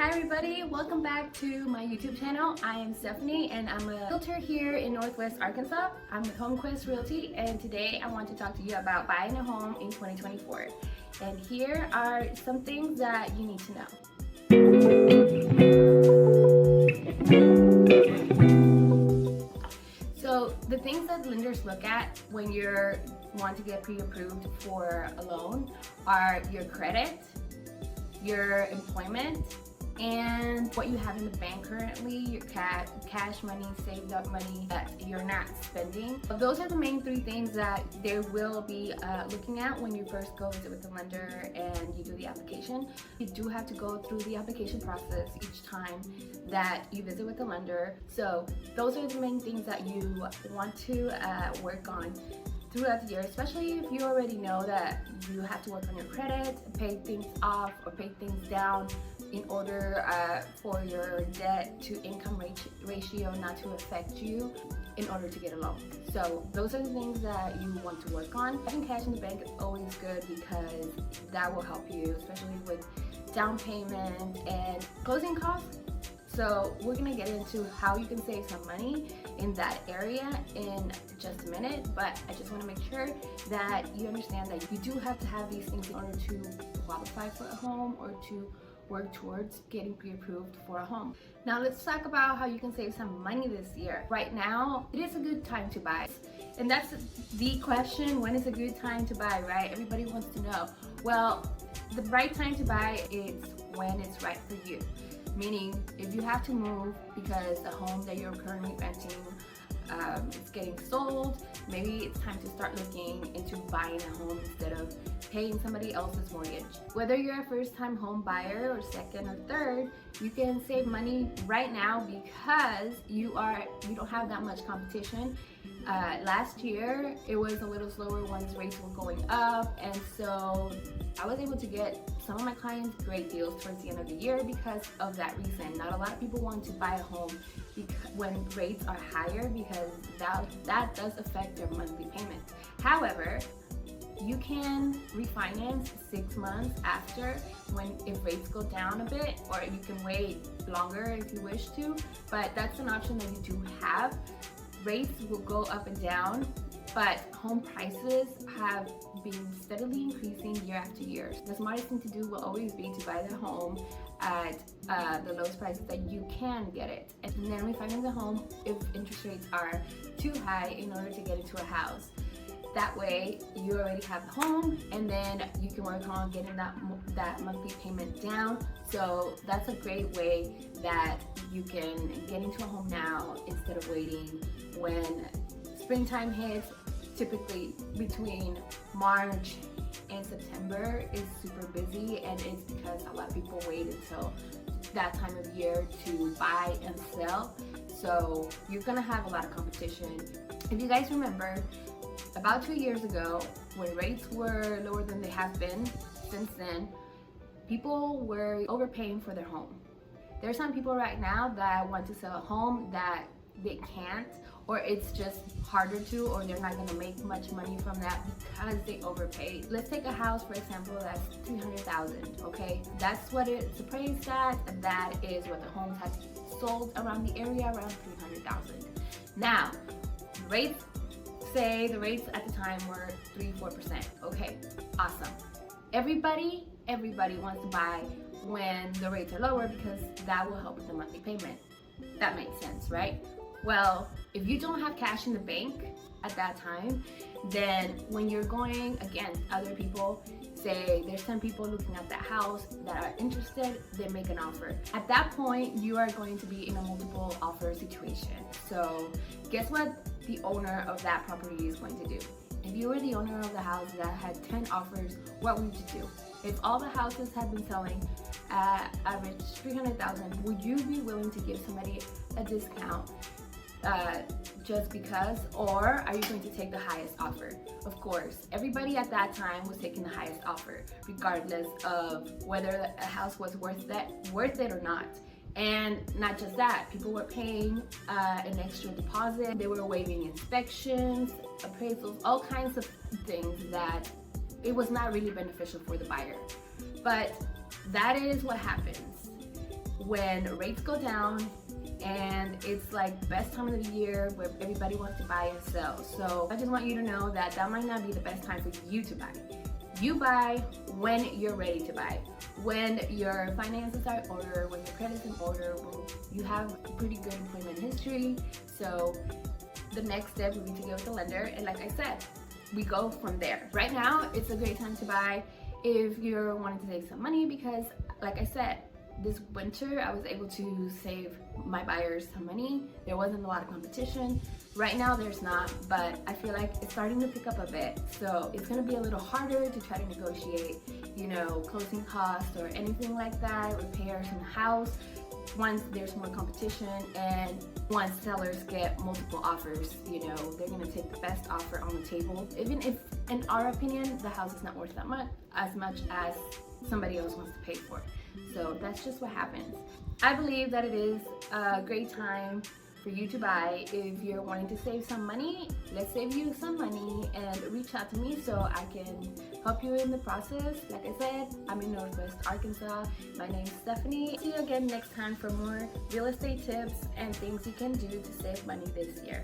Hi everybody, welcome back to my YouTube channel. I am Stefany and I'm a realtor here in Northwest Arkansas. I'm with HomeQuest Realty and today I want to talk to you about buying a home in 2024. And here are some things that you need to know. So the things that lenders look at when you want to get pre-approved for a loan are your credit, your employment, and what you have in the bank currently, your cash money, saved up money that you're not spending. Those are the main three things that they will be looking at when you first go visit with the lender and you do the application. You do have to go through the application process each time that you visit with the lender. So those are the main things that you want to work on throughout the year, especially if you already know that you have to work on your credit, pay things off or pay things down in order for your debt to income ratio not to affect you in order to get a loan. So those are the things that you want to work on. Having cash in the bank is always good because that will help you, especially with down payment and closing costs. So we're gonna get into how you can save some money in that area in just a minute, but I just wanna make sure that you understand that you do have to have these things in order to qualify for a home or to work towards getting pre-approved for a home. Now let's talk about how you can save some money this year. Right now, it is a good time to buy. And that's the question, when is a good time to buy, right? Everybody wants to know. Well, the right time to buy is when it's right for you. Meaning, if you have to move because the home that you're currently renting is getting sold, maybe it's time to start looking into buying a home instead of paying somebody else's mortgage. Whether you're a first-time home buyer or second or third, you can save money right now because you don't have that much competition. Last year, it was a little slower once rates were going up, and so I was able to get some of my clients great deals towards the end of the year because of that reason. Not a lot of people want to buy a home when rates are higher because that does affect their monthly payments. However, you can refinance 6 months after if rates go down a bit, or you can wait longer if you wish to, but that's an option that you do have. Rates will go up and down, but home prices have been steadily increasing year after year. The smartest thing to do will always be to buy the home at the lowest prices that you can get it, and then refinance the home if interest rates are too high in order to get into a house. That way you already have the home, and then you can work on getting that monthly payment down. So that's a great way that you can get into a home now instead of waiting when springtime hits. Typically between March and September is super busy, and it's because a lot of people wait until that time of year to buy and sell. So you're gonna have a lot of competition. If you guys remember, about 2 years ago, when rates were lower than they have been since then, people were overpaying for their home. There's some people right now that want to sell a home that they can't, or it's just harder to, or they're not gonna make much money from that because they overpaid. Let's take a house, for example, that's $300,000, okay? That's what it's appraised at, and that is what the homes have sold around the area, around $300,000. Now, say the rates at the time were 3-4%. Okay, awesome. Everybody wants to buy when the rates are lower because that will help with the monthly payment. That makes sense, right? Well, if you don't have cash in the bank at that time, then when you're going against other people, say there's 10 people looking at that house that are interested, they make an offer. At that point, you are going to be in a multiple offer situation. So guess what the owner of that property is going to do? If you were the owner of the house that had 10 offers, what would you do? If all the houses had been selling at average $300,000, would you be willing to give somebody a discount just because, or are you going to take the highest offer? Of course, everybody at that time was taking the highest offer, regardless of whether a house was worth it or not. And not just that, people were paying an extra deposit, they were waiving inspections, appraisals, all kinds of things that it was not really beneficial for the buyer. But that is what happens. when rates go down and it's like the best time of the year where everybody wants to buy and sell. So I just want you to know that that might not be the best time for you to buy. You buy when you're ready to buy, when your finances are in order, when your credit's in order, when you have a pretty good employment history. So the next step would be to get with the lender, and like I said, we go from there. Right now, it's a great time to buy if you're wanting to save some money, because like I said, this winter I was able to save my buyers some money. There wasn't a lot of competition. Right now there's not, but I feel like it's starting to pick up a bit. So it's gonna be a little harder to try to negotiate, you know, closing costs or anything like that, repairs in the house, once there's more competition and once sellers get multiple offers. You know, they're gonna take the best offer on the table, even if in our opinion the house is not worth that much as somebody else wants to pay for it. So that's just what happens. I believe that it is a great time for you to buy if you're wanting to save some money. Let's save you some money and reach out to me so I can help you in the process. Like I said, I'm in Northwest Arkansas. My name's Stefany. See you again next time for more real estate tips and things you can do to save money this year.